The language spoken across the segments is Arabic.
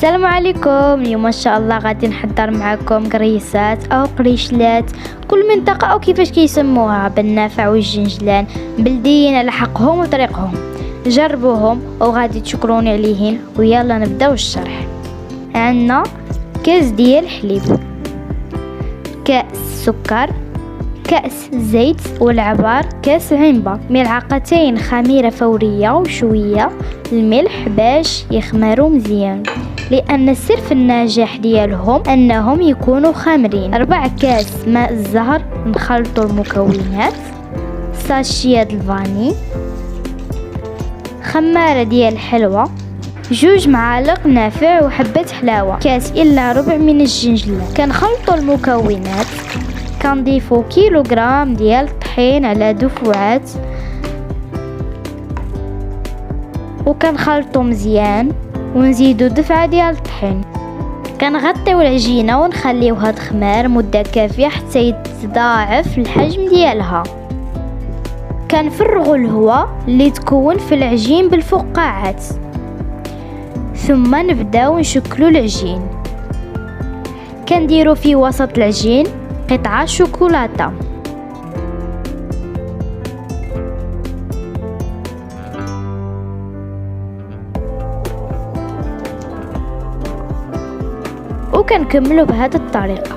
السلام عليكم. اليوم ان شاء الله غادي نحضر معكم قريصات او قريشلات، كل منطقه او كيفاش كيسموها، بالنافع والجنجلان، بلديين على حقهم وطريقهم. جربوهم وغادي تشكروني عليهن. ويلا نبداو الشرح. عندنا كاس ديال الحليب، كاس سكر، كاس زيت والعبار، كاس عنبه، ملعقتين خميره فوريه وشويه الملح باش يخمروا مزيان، لان السر في النجاح ديالهم انهم يكونوا خامرين. 4 كاس ماء الزهر، نخلطوا المكونات، ساشيه الفاني، خماره ديال الحلوى، 2 معالق نافع وحبة حلاوة، كاس إلا ربع من الجنجلان. كنخلطوا المكونات، كنضيفوا كيلوغرام ديال الطحين على دفعات وكنخلطوا مزيان، ونزيدوا دفعة ديال الطحين. كنغطيو العجينة ونخليوها تخمر مدة كافية حتى يتضاعف الحجم ديالها. كنفرغوا الهواء اللي تكون في العجين بالفقاعات، ثم نبداو نشكلوا العجين. كنديروا في وسط العجين قطعة شوكولاتة، وكنكملوا بهذه الطريقة.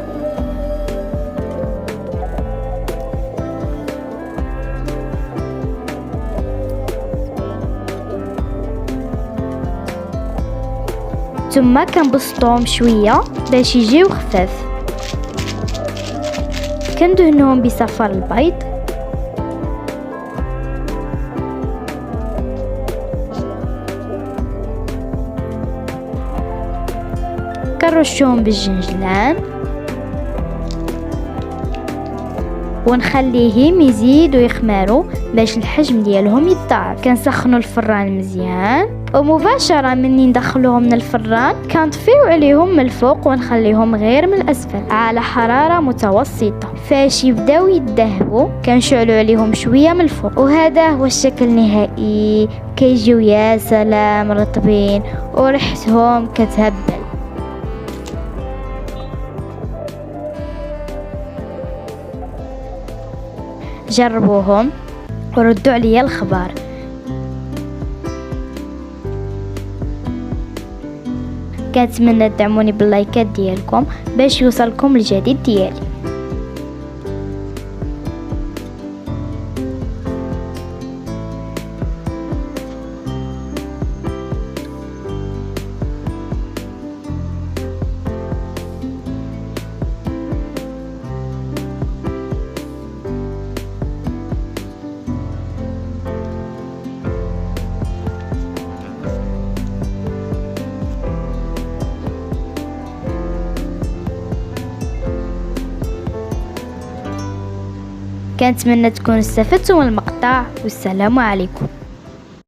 ثم كنبسطوهم شويه باش يجيو خفاف. كندهنوهم بصفار البيض، كنرشوهم بالجنجلان ونخليهم يزيدوا يخمروا باش الحجم ديالهم يتضاعف. كنسخنوا الفران مزيان، ومباشرة مني ندخلوهم من الفران كنطفيو عليهم من الفوق ونخليهم غير من الأسفل على حرارة متوسطة. فاش يبداو يتذهبوا كنشعلوا عليهم شوية من الفوق، وهذا هو الشكل النهائي. كيجيو يا سلام رطبين وريحتهم كتهبل. جربوهم وردوا عليا الخبر. كنتمنى تدعموني باللايكات ديالكم باش يوصلكم الجديد ديالي. كنتمنى تكونوا استفدتوا من المقطع، والسلام عليكم.